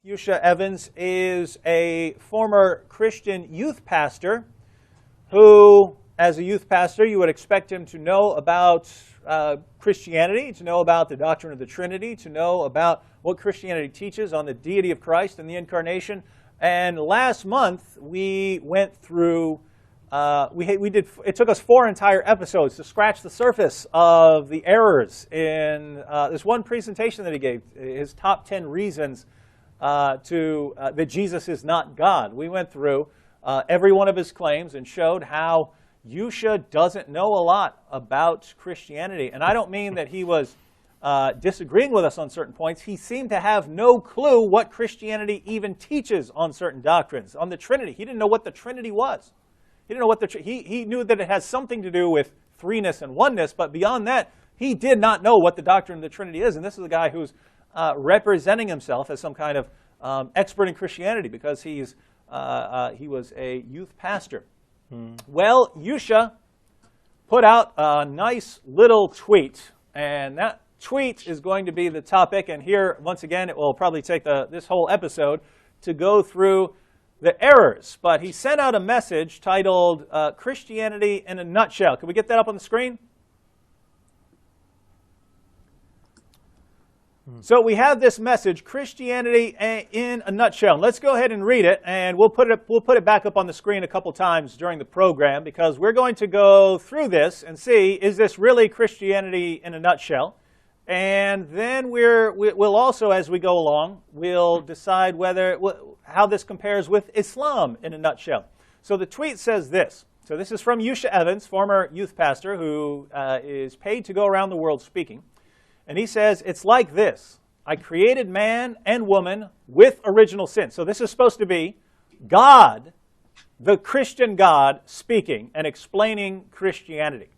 Yusha Evans is a former Christian youth pastor who, as a youth pastor, you would expect him to know about Christianity, to know about the doctrine of the Trinity, to know about what Christianity teaches on the deity of Christ and the Incarnation. And last month, we went through, it took us 4 entire episodes to scratch the surface of the errors in this one presentation that he gave, his top 10 reasons that Jesus is not God. We went through every one of his claims and showed how Yusha doesn't know a lot about Christianity. And I don't mean that he was disagreeing with us on certain points. He seemed to have no clue what Christianity even teaches on certain doctrines. On the Trinity, he didn't know what the Trinity was. He didn't know what he knew that it has something to do with threeness and oneness, but beyond that, he did not know what the doctrine of the Trinity is. And this is a guy who's representing himself as some kind of expert in Christianity because he was a youth pastor. Well, Yusha put out a nice little tweet, and that tweet is going to be the topic. And here, once again, it will probably take this whole episode to go through the errors. But he sent out a message titled Christianity in a Nutshell. Can we get that up on the screen? So we have this message, Christianity in a nutshell. Let's go ahead and read it, and we'll put it back up on the screen a couple times during the program because we're going to go through this and see, is this really Christianity in a nutshell? And then we'll also, as we go along, we'll decide how this compares with Islam in a nutshell. So the tweet says this. So this is from Yusha Evans, former youth pastor who is paid to go around the world speaking. And he says, it's like this. I created man and woman with original sin. So this is supposed to be God, the Christian God, speaking and explaining Christianity.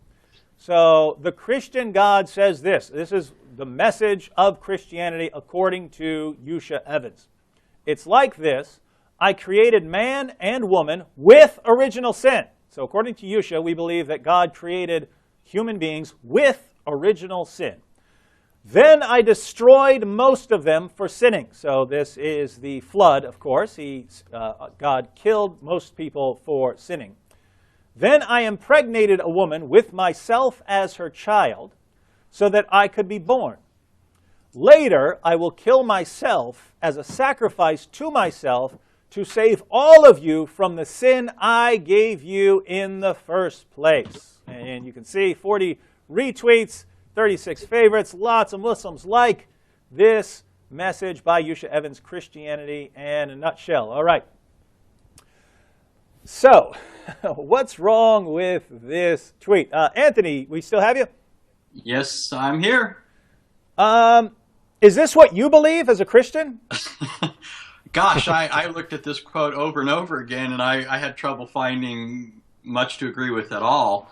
So the Christian God says this. This is the message of Christianity according to Yusha Evans. It's like this. I created man and woman with original sin. So according to Yusha, we believe that God created human beings with original sin. Then I destroyed most of them for sinning. So this is the flood, of course. God killed most people for sinning. Then I impregnated a woman with myself as her child so that I could be born. Later, I will kill myself as a sacrifice to myself to save all of you from the sin I gave you in the first place. And you can see 40 retweets, 36 favorites, lots of Muslims like this message by Yusha Evans, Christianity in a nutshell. All right. So, what's wrong with this tweet? Anthony, we still have you? Yes, I'm here. Is this what you believe as a Christian? Gosh, I looked at this quote over and over again, and I had trouble finding much to agree with at all.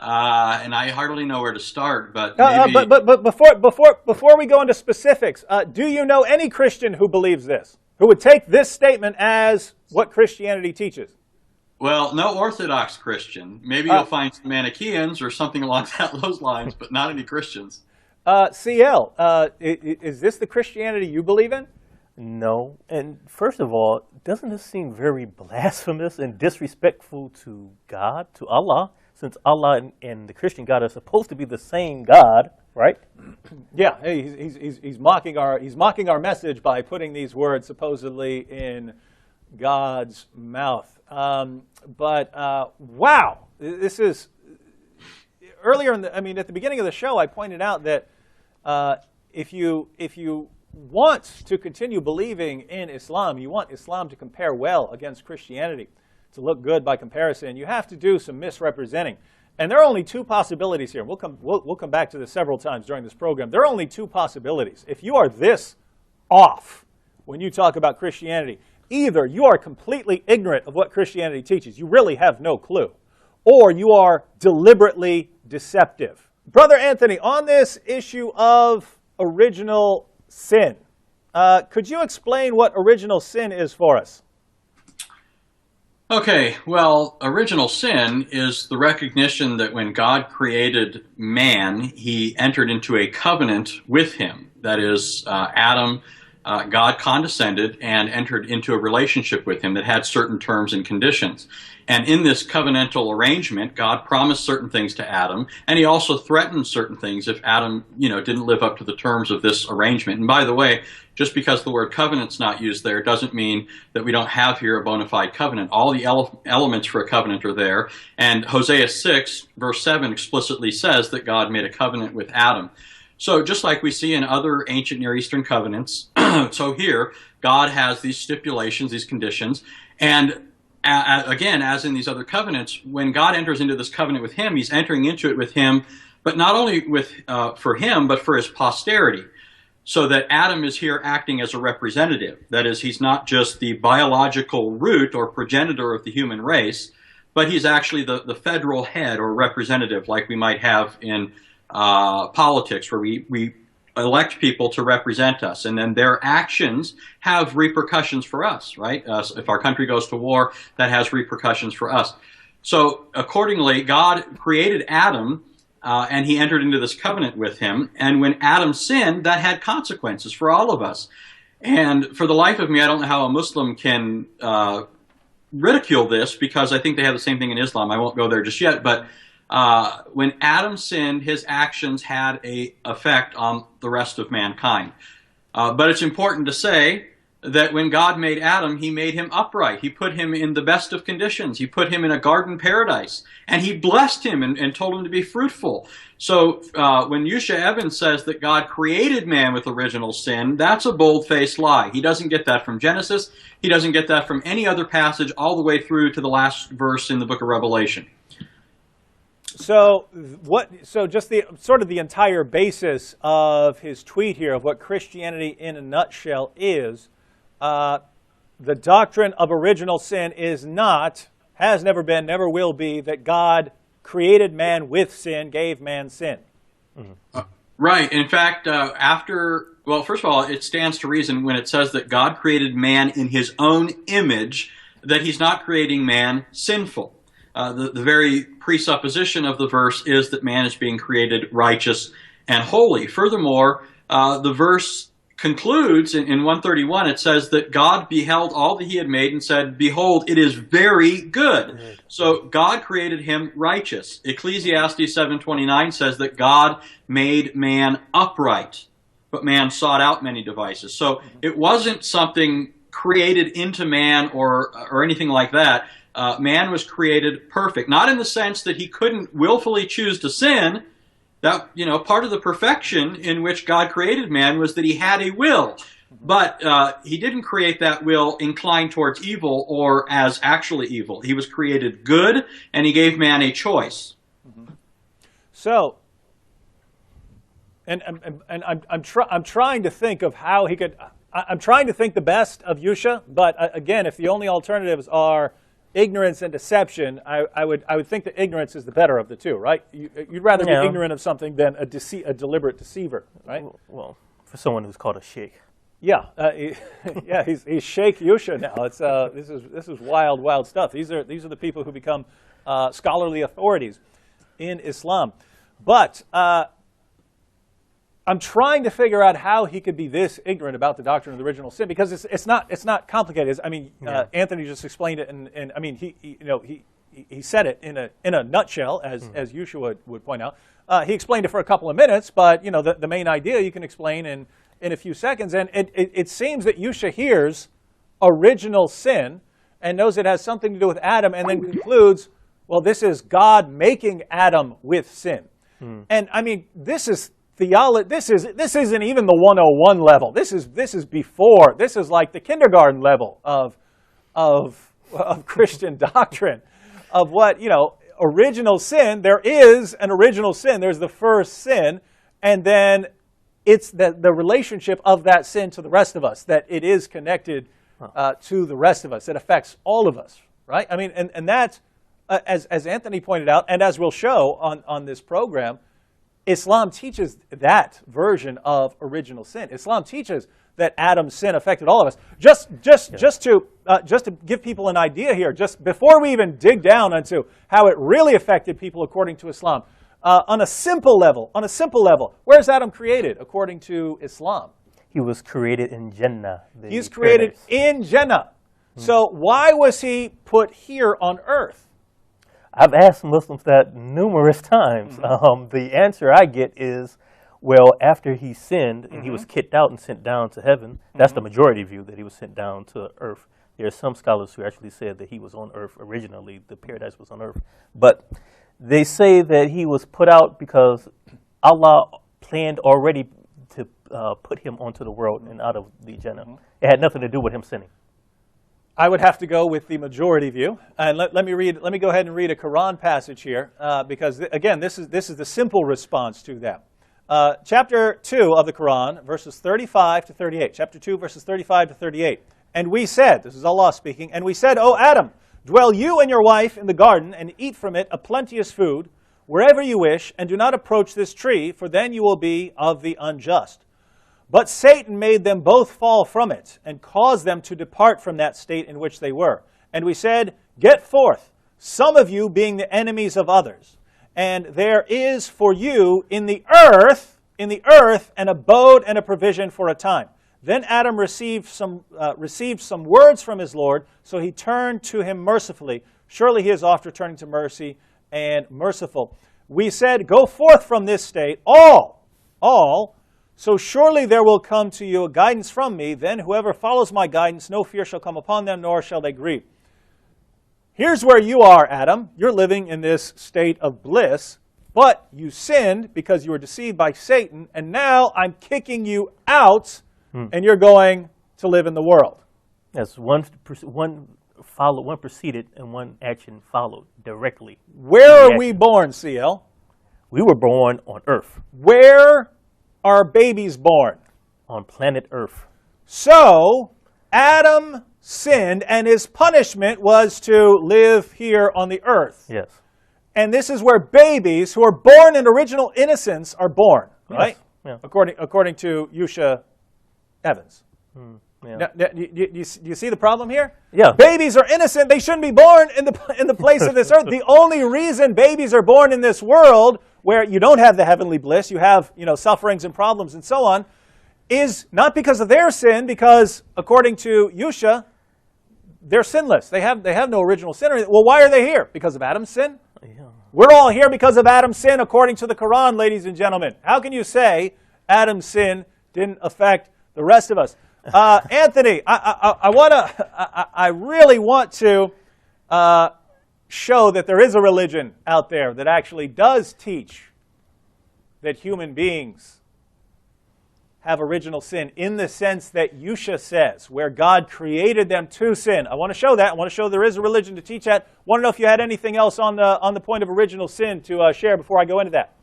And I hardly know where to start, but maybe... but before we go into specifics, do you know any Christian who believes this, who would take this statement as what Christianity teaches? Well, no Orthodox Christian. Maybe you'll find some Manichaeans or something along those lines, but not any Christians. CL, is this the Christianity you believe in? No. And first of all, doesn't this seem very blasphemous and disrespectful to God, to Allah? Since Allah and the Christian God are supposed to be the same God, right? Yeah, he's mocking our message by putting these words supposedly in God's mouth. Wow, this is earlier at the beginning of the show, I pointed out that if you want to continue believing in Islam, you want Islam to compare well against Christianity, to look good by comparison, you have to do some misrepresenting. And there are only 2 possibilities here. We'll come back to this several times during this program. There are only 2 possibilities. If you are this off when you talk about Christianity, either you are completely ignorant of what Christianity teaches, you really have no clue, or you are deliberately deceptive. Brother Anthony, on this issue of original sin, could you explain what original sin is for us? Okay, well, original sin is the recognition that when God created man, he entered into a covenant with him. That is, Adam God condescended and entered into a relationship with him that had certain terms and conditions. And in this covenantal arrangement, God promised certain things to Adam, and he also threatened certain things if Adam, didn't live up to the terms of this arrangement. And by the way, just because the word covenant's not used there doesn't mean that we don't have here a bona fide covenant. All the elements for a covenant are there. And Hosea 6, verse 7 explicitly says that God made a covenant with Adam. So just like we see in other ancient Near Eastern covenants, so here, God has these stipulations, these conditions, and again, as in these other covenants, when God enters into this covenant with him, he's entering into it with him, but not only for him, but for his posterity. So that Adam is here acting as a representative. That is, he's not just the biological root or progenitor of the human race, but he's actually the federal head or representative, like we might have in politics, where we elect people to represent us, and then their actions have repercussions for us, right? If our country goes to war, that has repercussions for us. So accordingly, God created Adam, and he entered into this covenant with him, and when Adam sinned, that had consequences for all of us. And for the life of me, I don't know how a Muslim can ridicule this, because I think they have the same thing in Islam. I won't go there just yet, but when Adam sinned, his actions had an effect on the rest of mankind. But it's important to say that when God made Adam, he made him upright. He put him in the best of conditions. He put him in a garden paradise. And he blessed him and told him to be fruitful. So when Yusha Evans says that God created man with original sin, that's a bold-faced lie. He doesn't get that from Genesis. He doesn't get that from any other passage all the way through to the last verse in the book of Revelation. So just the sort of the entire basis of his tweet here of what Christianity in a nutshell is, the doctrine of original sin is not, has never been, never will be, that God created man with sin, gave man sin. Mm-hmm. Right. In fact, well, first of all, it stands to reason when it says that God created man in his own image, that he's not creating man sinful. The very presupposition of the verse is that man is being created righteous and holy. Furthermore, the verse concludes in 131, it says that God beheld all that he had made and said, "Behold, it is very good." So God created him righteous. Ecclesiastes 7:29 says that God made man upright, but man sought out many devices. So it wasn't something created into man or anything like that. Man was created perfect, not in the sense that he couldn't willfully choose to sin. That, part of the perfection in which God created man was that he had a will, but he didn't create that will inclined towards evil or as actually evil. He was created good, and he gave man a choice. Mm-hmm. So, and I'm trying to think of how he could. I'm trying to think the best of Yusha, but again, if the only alternatives are ignorance and deception, I would think that ignorance is the better of the two, right? You'd rather be ignorant of something than a deliberate deceiver, right? Well, for someone who's called a sheikh. Yeah, yeah, he's Sheikh Yusha now. It's this is wild stuff. These are the people who become scholarly authorities in Islam, but. I'm trying to figure out how he could be this ignorant about the doctrine of the original sin, because it's not complicated. Anthony just explained it, and I mean he said it in a nutshell, as Yusha would point out. He explained it for a couple of minutes, but the main idea you can explain in a few seconds. And it seems that Yusha hears original sin and knows it has something to do with Adam, and then concludes, well, this is God making Adam with sin. And I mean, this is theology. This isn't even the 101 level. This is before. This is like the kindergarten level of Christian doctrine, of what original sin. There is an original sin. There's the first sin, and then it's the relationship of that sin to the rest of us, that it is connected to the rest of us. It affects all of us, right? I mean, and that's as Anthony pointed out, and as we'll show on this program. Islam teaches that version of original sin. Islam teaches that Adam's sin affected all of us. Just to give people an idea here, just before we even dig down into how it really affected people according to Islam, on a simple level, where's Adam created according to Islam? He was created in Jannah. He's created paradise. in Jannah. So why was he put here on earth? I've asked Muslims that numerous times. The answer I get is, well, after he sinned and he was kicked out and sent down to heaven, that's the majority view, that he was sent down to earth. There are some scholars who actually said that he was on earth originally, the paradise was on earth. But they say that he was put out because Allah planned already to put him onto the world and out of the Jannah. It had nothing to do with him sinning. I would have to go with the majority view, and let me go ahead and read a Quran passage here, because again, this is the simple response to that. Chapter 2 of the Quran, verses 35 to 38. Chapter 2, verses 35 to 38. And we said, this is Allah speaking, and we said, O Adam, dwell you and your wife in the garden, and eat from it a plenteous food, wherever you wish, and do not approach this tree, for then you will be of the unjust. But Satan made them both fall from it, and caused them to depart from that state in which they were. And we said, get forth, some of you being the enemies of others. And there is for you in the earth, an abode and a provision for a time. Then Adam received some words from his Lord, so he turned to him mercifully. Surely he is oft returning to mercy and merciful. We said, go forth from this state, all, so surely there will come to you a guidance from me. Then whoever follows my guidance, no fear shall come upon them, nor shall they grieve. Here's where you are, Adam. You're living in this state of bliss, but you sinned because you were deceived by Satan, and now I'm kicking you out, and you're going to live in the world. Yes, one preceded and one action followed directly. Where are we born, CL? We were born on Earth. Where are babies born? On planet Earth. So, Adam sinned, and his punishment was to live here on the earth. Yes. And this is where babies who are born in original innocence are born, right? Yes. Yeah. According to Yusha Evans. Yeah. Now, you see the problem here? Yeah. Babies are innocent. They shouldn't be born in the place of this earth. The only reason babies are born in this world where you don't have the heavenly bliss, you have, sufferings and problems and so on, is not because of their sin, because according to Yusha, they're sinless. They have no original sin. Well, why are they here? Because of Adam's sin? Yeah. We're all here because of Adam's sin, according to the Quran, ladies and gentlemen. How can you say Adam's sin didn't affect the rest of us? Anthony, I really want to show that there is a religion out there that actually does teach that human beings have original sin in the sense that Yusha says, where God created them to sin. I want to show that. I want to show there is a religion to teach that. I want to know if you had anything else on the point of original sin to share before I go into that.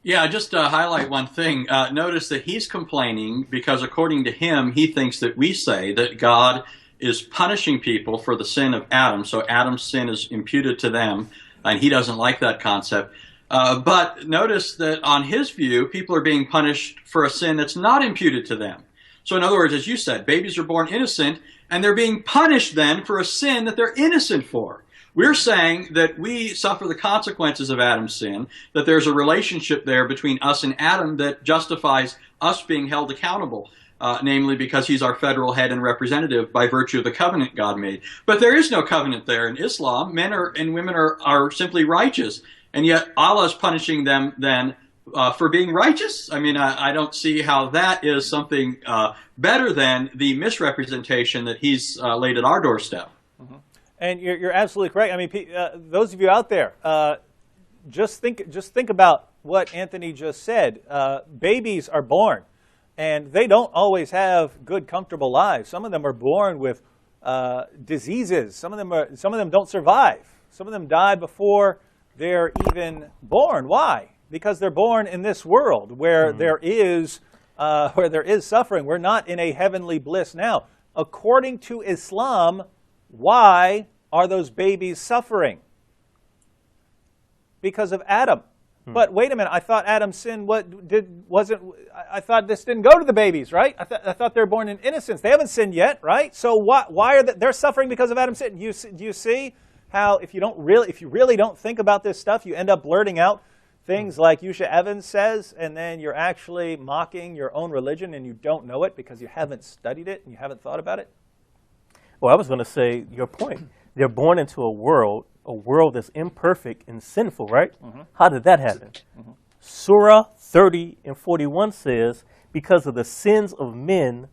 Yeah, just to highlight one thing. Notice that he's complaining because according to him, he thinks that we say that God is punishing people for the sin of Adam. So Adam's sin is imputed to them, and he doesn't like that concept. But notice that on his view, people are being punished for a sin that's not imputed to them. So in other words, as you said, babies are born innocent, and they're being punished then for a sin that they're innocent for. We're saying that we suffer the consequences of Adam's sin, that there's a relationship there between us and Adam that justifies us being held accountable, namely because he's our federal head and representative by virtue of the covenant God made. But there is no covenant there in Islam. Men and women are simply righteous. And yet Allah is punishing them then for being righteous? I mean, I don't see how that is something better than the misrepresentation that he's laid at our doorstep. Mm-hmm. And you're absolutely correct. I mean, those of you out there, just think about what Anthony just said. Babies are born, and they don't always have good, comfortable lives. Some of them are born with diseases. Some of them don't survive. Some of them die before they're even born. Why? Because they're born in this world where there is suffering. We're not in a heavenly bliss now. According to Islam, why are those babies suffering? Because of Adam. But wait a minute, I thought Adam's sin I thought this didn't go to the babies, right? I thought they were born in innocence. They haven't sinned yet, right? So why are they're suffering because of Adam's sin? Do you see how if you really don't think about this stuff, you end up blurting out things like Yusha Evans says, and then you're actually mocking your own religion and you don't know it because you haven't studied it and you haven't thought about it? Well, I was going to say your point. They're born into a world that's imperfect and sinful, right? How did that happen? Surah 30 and 41 says, because of the sins of men,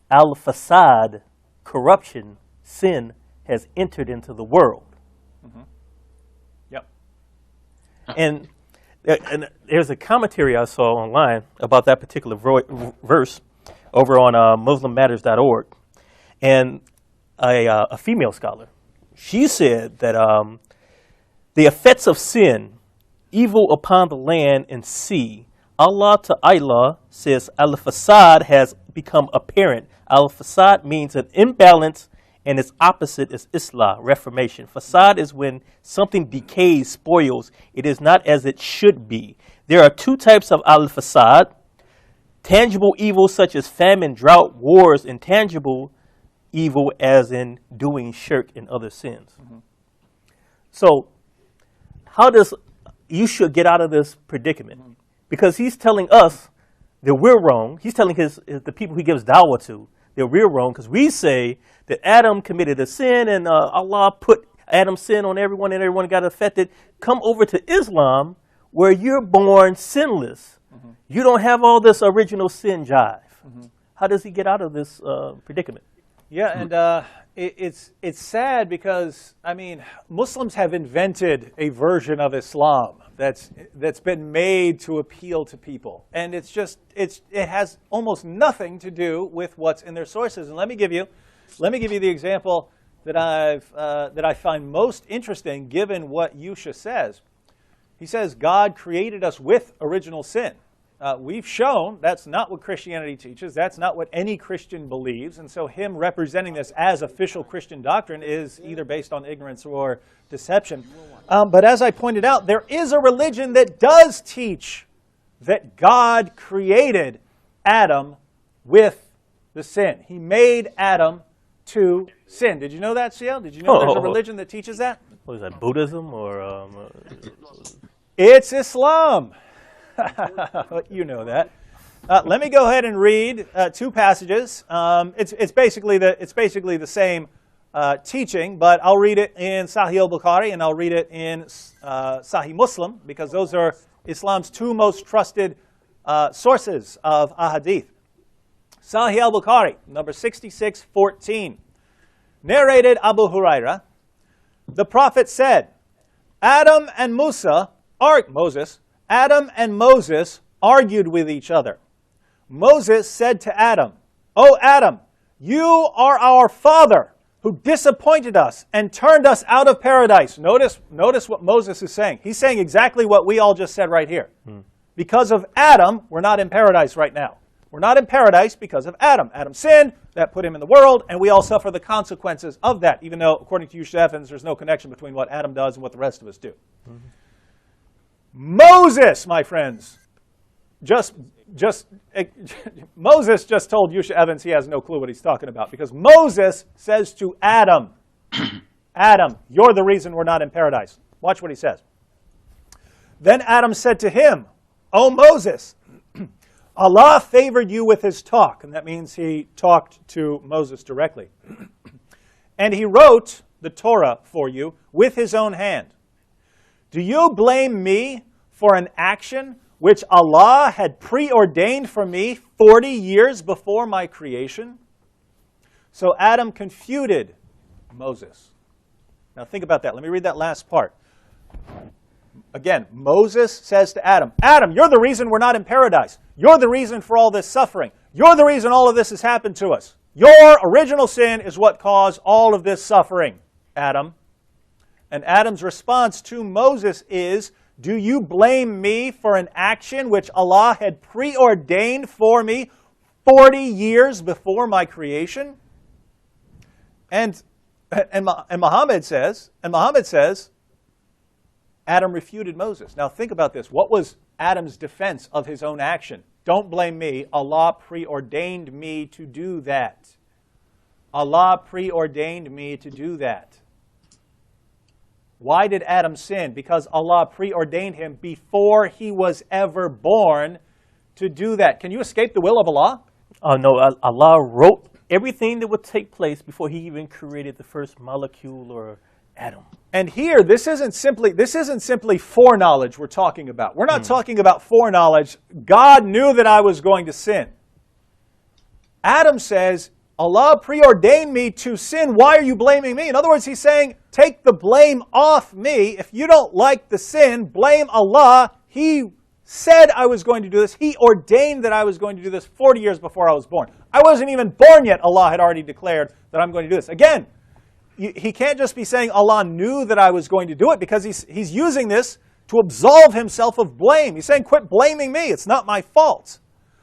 al-fasad, corruption, sin, has entered into the world. Yep. And there's a commentary I saw online about that particular verse over on MuslimMatters.org. And a female scholar, she said that the effects of sin, evil upon the land and sea, Allah Ta'ala says al-fasad has become apparent. Al-fasad means an imbalance, and its opposite is islah, reformation. Fasad is when something decays, spoils. It is not as it should be. There are two types of al-fasad: tangible evil such as famine, drought, wars, and tangible evil as in doing shirk and other sins. So how does Yusha get out of this predicament? Because he's telling us that we're wrong. He's telling the people he gives dawah to that we're wrong because we say that Adam committed a sin and Allah put Adam's sin on everyone and everyone got affected. Come over to Islam where you're born sinless. You don't have all this original sin jive. How does he get out of this predicament? Yeah, and it's sad because, I mean, Muslims have invented a version of Islam that's been made to appeal to people, and it has almost nothing to do with what's in their sources. And let me give you the example that I find most interesting, given what Yusha says. He says God created us with original sin. We've shown that's not what Christianity teaches. That's not what any Christian believes. And so him representing this as official Christian doctrine is either based on ignorance or deception. But as I pointed out, there is a religion that does teach that God created Adam with the sin. He made Adam to sin. Did you know that, Ciel? Did you know there's a religion that teaches that? What is that, Buddhism or? It's Islam. You know that. Let me go ahead and read two passages. It's basically the same teaching, but I'll read it in Sahih al-Bukhari and I'll read it in Sahih Muslim because those are Islam's two most trusted sources of ahadith. Sahih al-Bukhari, number 6614. Narrated Abu Huraira, the Prophet said, Adam and Moses argued with each other. Moses said to Adam, "O Adam, you are our father who disappointed us and turned us out of paradise." Notice what Moses is saying. He's saying exactly what we all just said right here. Because of Adam, we're not in paradise right now. We're not in paradise because of Adam. Adam sinned, that put him in the world, and we all suffer the consequences of that, even though, according to Yusha Evans, there's no connection between what Adam does and what the rest of us do. Moses, my friends, Moses just told Yusha Evans he has no clue what he's talking about, because Moses says to Adam, Adam, you're the reason we're not in paradise. Watch what he says. Then Adam said to him, "O Moses, Allah favored you with his talk," and that means he talked to Moses directly, "and he wrote the Torah for you with his own hand. Do you blame me for an action which Allah had preordained for me 40 years before my creation?" So Adam confuted Moses. Now think about that. Let me read that last part. Again, Moses says to Adam, "Adam, you're the reason we're not in paradise. You're the reason for all this suffering. You're the reason all of this has happened to us. Your original sin is what caused all of this suffering, Adam." And Adam's response to Moses is, "Do you blame me for an action which Allah had preordained for me 40 years before my creation?" And Muhammad says, Adam refuted Moses. Now think about this. What was Adam's defense of his own action? Don't blame me. Allah preordained me to do that. Allah preordained me to do that. Why did Adam sin? Because Allah preordained him before he was ever born to do that. Can you escape the will of Allah? No, Allah wrote everything that would take place before he even created the first molecule or atom. And here, this isn't simply foreknowledge we're talking about. We're not talking about foreknowledge. God knew that I was going to sin. Adam says, Allah preordained me to sin. Why are you blaming me? In other words, he's saying, take the blame off me. If you don't like the sin, blame Allah. He said I was going to do this. He ordained that I was going to do this 40 years before I was born. I wasn't even born yet. Allah had already declared that I'm going to do this. Again, he can't just be saying Allah knew that I was going to do it, because he's using this to absolve himself of blame. He's saying, quit blaming me. It's not my fault.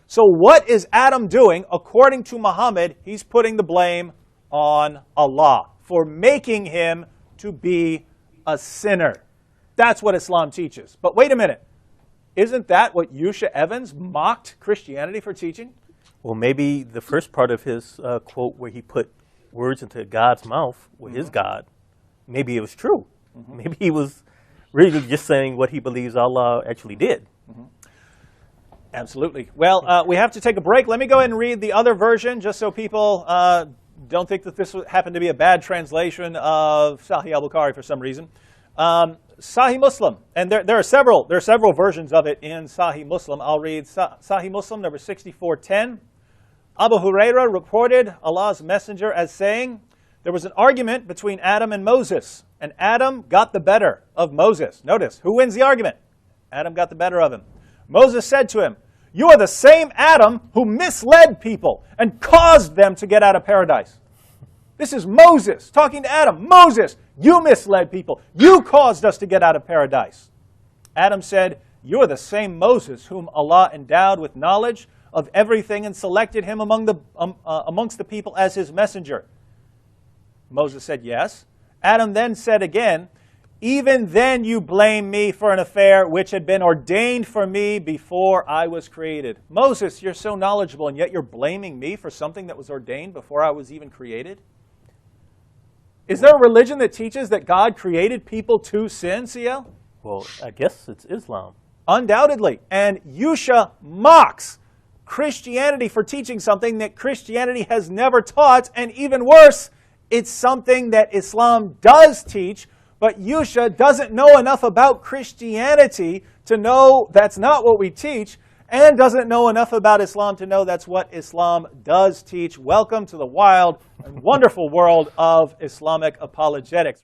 So what is Adam doing? According to Muhammad, he's putting the blame on Allah for making him to be a sinner. That's what Islam teaches. But wait a minute. Isn't that what Yusha Evans mocked Christianity for teaching? Well, maybe the first part of his quote where he put words into God's mouth with his God, maybe it was true. Maybe he was really just saying what he believes Allah actually did. Absolutely. Well, we have to take a break. Let me go ahead and read the other version, just so people don't think that this happened to be a bad translation of Sahih al-Bukhari for some reason. Sahih Muslim, and there are several versions of it in Sahih Muslim. I'll read Sahih Muslim number 6410. Abu Huraira reported Allah's messenger as saying, there was an argument between Adam and Moses, and Adam got the better of Moses. Notice, who wins the argument? Adam got the better of him. Moses said to him, you are the same Adam who misled people and caused them to get out of paradise. This is Moses talking to Adam. Moses, you misled people. You caused us to get out of paradise. Adam said, you are the same Moses whom Allah endowed with knowledge of everything and selected him amongst the people as his messenger. Moses said, yes. Adam then said again, even then you blame me for an affair which had been ordained for me before I was created. Moses, you're so knowledgeable, and yet you're blaming me for something that was ordained before I was even created? Is there a religion that teaches that God created people to sin, CL? Well, I guess it's Islam. Undoubtedly. And Yusha mocks Christianity for teaching something that Christianity has never taught, and even worse, it's something that Islam does teach, but Yusha doesn't know enough about Christianity to know that's not what we teach, and doesn't know enough about Islam to know that's what Islam does teach. Welcome to the wild and wonderful world of Islamic apologetics.